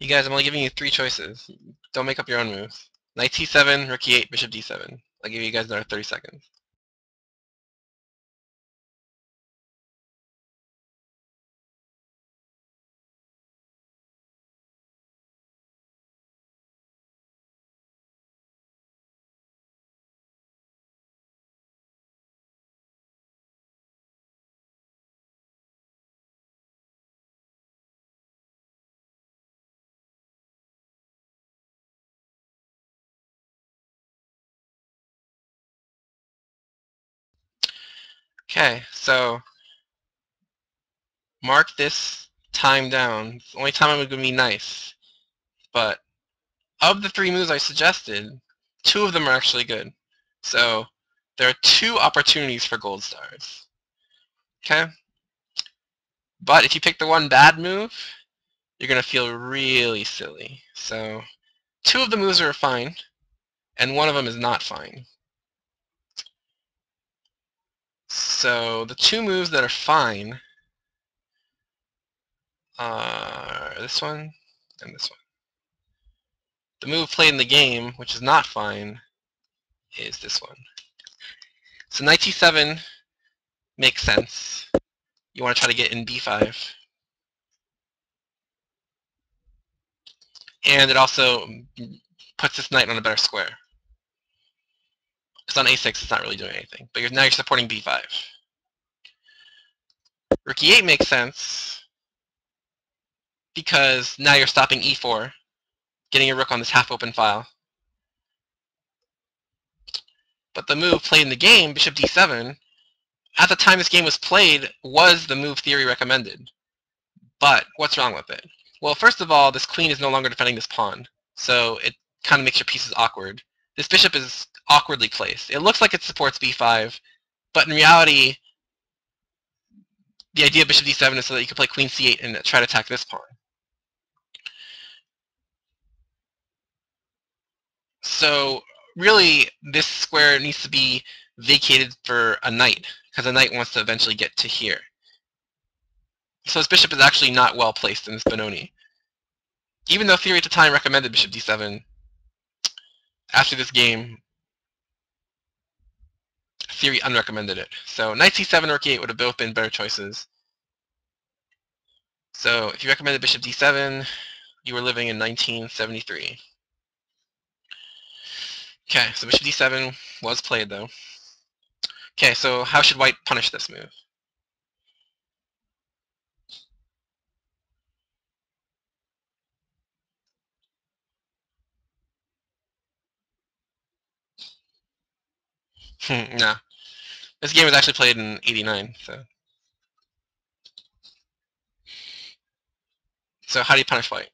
You guys, I'm only giving you 3 choices. Don't make up your own moves. Knight c7, rook e8, bishop d7. I'll give you guys another 30 seconds. Okay, so mark this time down. It's the only time I'm going to be nice. But of the 3 moves I suggested, 2 of them are actually good. So there are 2 opportunities for gold stars. Okay? But if you pick the one bad move, you're going to feel really silly. So 2 of the moves are fine, and 1 of them is not fine. So the 2 moves that are fine are this one and this one. The move played in the game, which is not fine, is this one. So knight c7 makes sense. You want to try to get in b5. And it also puts this knight on a better square. Because on a6 it's not really doing anything. But now you're supporting b5. Rook e8 makes sense because now you're stopping e4, getting your rook on this half-open file. But the move played in the game, bishop d7, at the time this game was played, was the move theory recommended. But what's wrong with it? Well, first of all, this queen is no longer defending this pawn, so it kind of makes your pieces awkward. This bishop is awkwardly placed. It looks like it supports b5, but in reality, the idea of bishop d7 is so that you can play queen c8 and try to attack this pawn. So really, this square needs to be vacated for a knight, because a knight wants to eventually get to here. So this bishop is actually not well placed in this Benoni. Even though theory at the time recommended bishop d7, after this game, theory unrecommended it. So knight c7 or e8 would have both been better choices. So if you recommended bishop d7, you were living in 1973. Okay, so bishop d7 was played though. Okay, so how should white punish this move? No. This game was actually played in '89, so. So how do you punish white?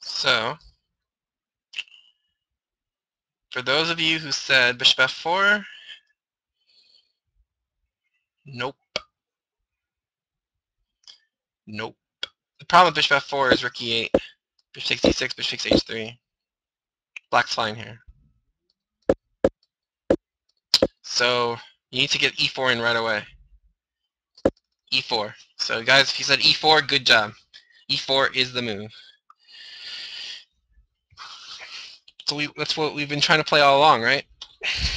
So, for those of you who said bishop f4, nope. Nope. The problem with bishop f4 is rook e8, bishop takes d6, bishop takes h3. Black's fine here. So you need to get e4 in right away. e4. So guys, if you said e4, good job. e4 is the move. So that's what we've been trying to play all along, right?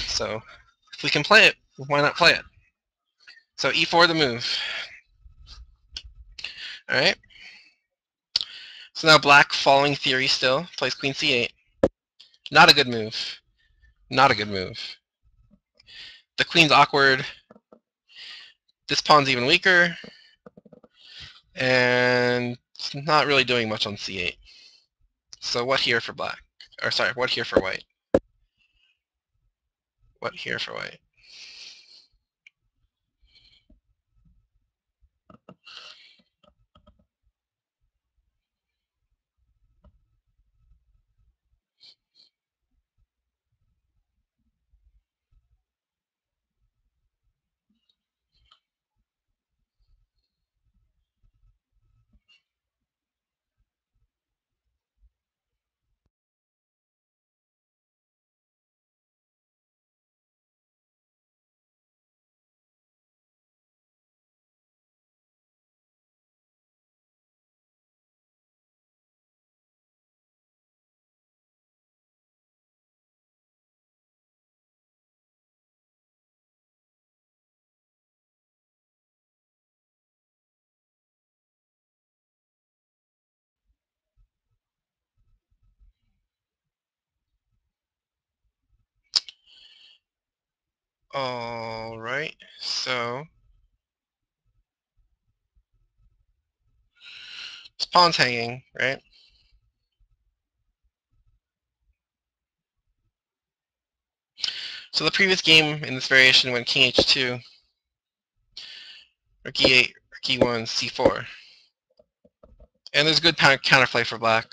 So if we can play it, why not play it? So e4 the move. All right. So now black, following theory still, plays queen c8. Not a good move. Not a good move. The queen's awkward. This pawn's even weaker. And it's not really doing much on c8. So what here for black? Or sorry, what here for white? What here for white? All right, so this pawn's hanging, right? So the previous game in this variation went king h2, rook e8, rook e1, c4. And there's good counterplay for black.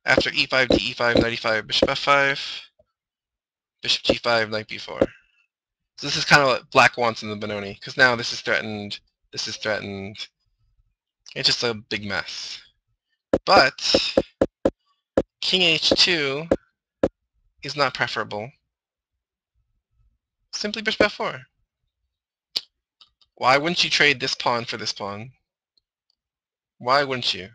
After e5, d e5, knight e5, bishop f5, bishop g5, knight b4. So this is kind of what black wants in the Benoni, because now this is threatened, this is threatened. It's just a big mess. But king h2 is not preferable. Simply bishop f4. Why wouldn't you trade this pawn for this pawn? Why wouldn't you?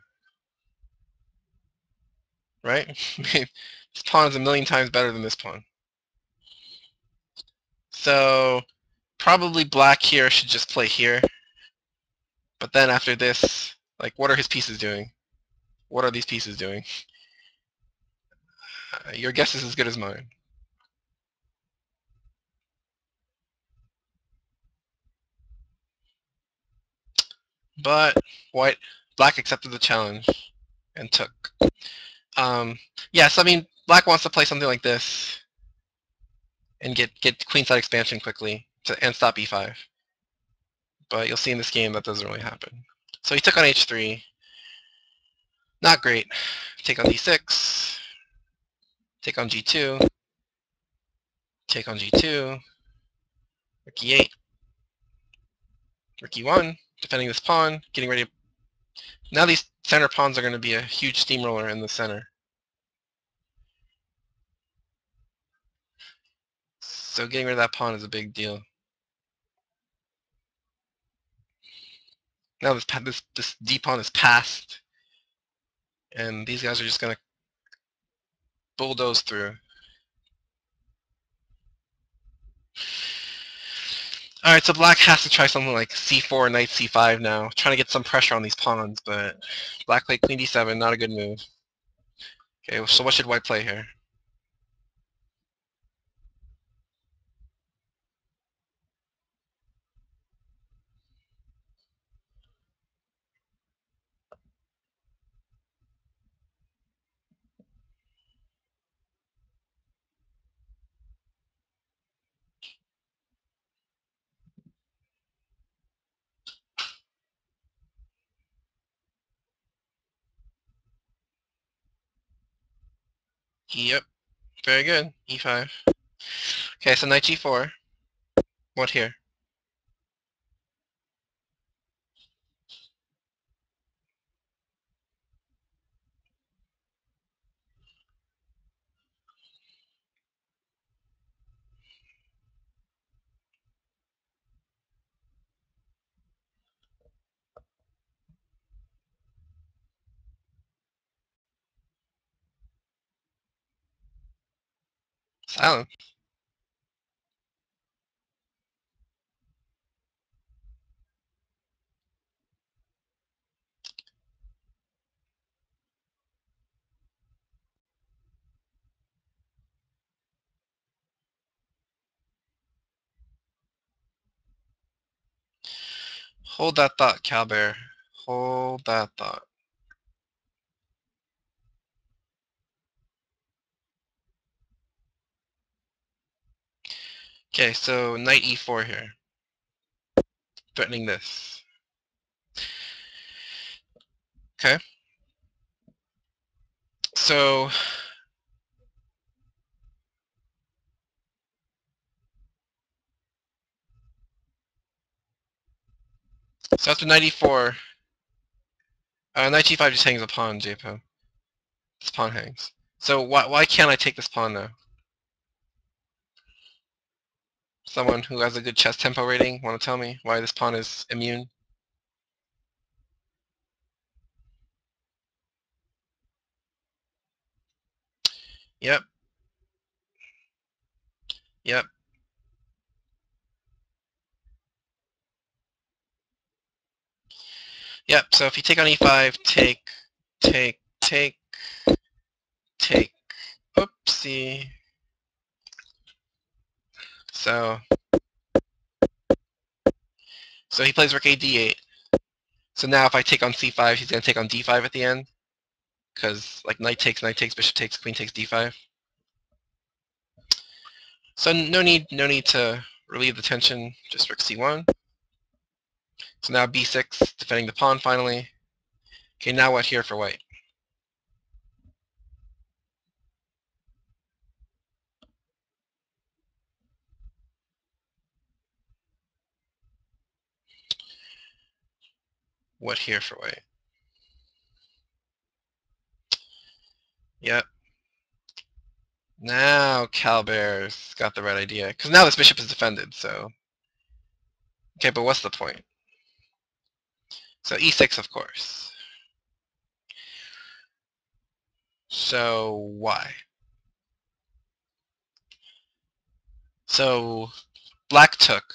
Right? This pawn is a million times better than this pawn. So probably black here should just play here. But then after this, like, what are his pieces doing? What are these pieces doing? Your guess is as good as mine. But black accepted the challenge and took. Yes, I mean, black wants to play something like this and get queenside expansion quickly and stop e5. But you'll see in this game that doesn't really happen. So he took on h3. Not great. Take on d6. Take on g2. Take on g2. Rook e8. Rook e1. Defending this pawn. Getting ready. Now these center pawns are going to be a huge steamroller in the center. So getting rid of that pawn is a big deal. Now this d pawn is passed, and these guys are just going to bulldoze through. Alright, so black has to try something like c4, knight c5 now, trying to get some pressure on these pawns, but black played queen d7, not a good move. Okay, so what should white play here? Yep, very good, e5. Okay, so knight g4. What here? Silence. Hold that thought, Calbear. Hold that thought. Okay, so knight e4 here. Threatening this. Okay. So after knight e4, knight g5 just hangs a pawn, JPO. This pawn hangs. So why can't I take this pawn now? Someone who has a good chess tempo rating want to tell me why this pawn is immune? Yep. Yep. Yep. So if you take on e5, take, take, take, take. Oopsie. So he plays rook a d8. So now if I take on c5, he's gonna take on d5 at the end, because like knight takes, bishop takes, queen takes d5. So no need to relieve the tension. Just rook c1. So now b6, defending the pawn finally. Okay, now what here for white? What here for white? Yep. Now Calbear's got the right idea. Because now this bishop is defended, so... Okay, but what's the point? So e6, of course. So why? So black took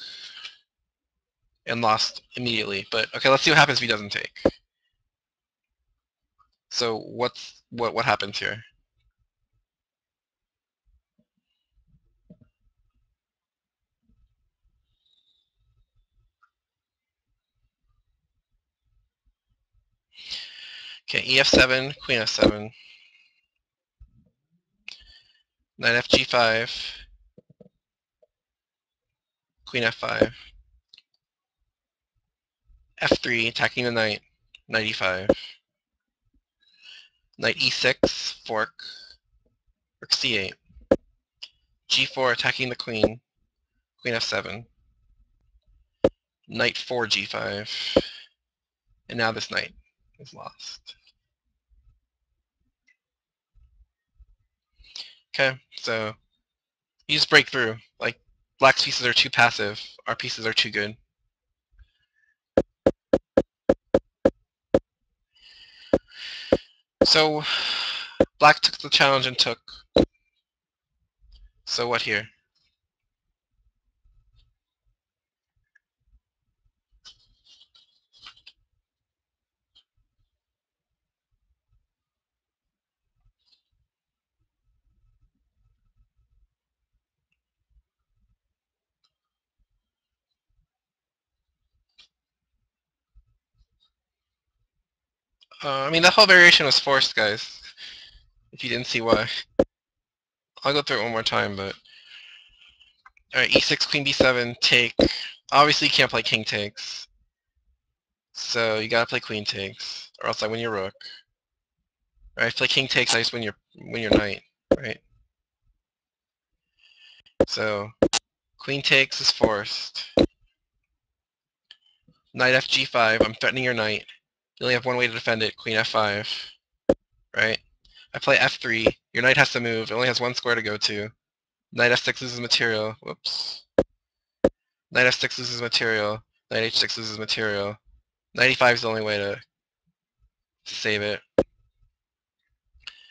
and lost immediately. But okay, let's see what happens if he doesn't take. So what happens here? Okay, ef7, queen f7, knight fg5, queen f5, f3, attacking the knight, knight e5, knight e6, fork, rook c8, g4, attacking the queen, queen f7, knight 4 g5, and now this knight is lost. Okay, so you just break through. Like, black's pieces are too passive, our pieces are too good. So black took the challenge and took. So what here? I mean, that whole variation was forced, guys. If you didn't see why. I'll go through it one more time, but... Alright, e6, queen b7, take. Obviously, you can't play king takes. So you gotta play queen takes, or else I win your rook. Alright, if you play king takes, I just win your knight, right? So queen takes is forced. Knight fg5, I'm threatening your knight. You only have one way to defend it, queen f5, right? I play f3, your knight has to move, it only has one square to go to. Knight f6 loses material, whoops. Knight f6 loses material, knight h6 loses material. Knight e5 is the only way to save it.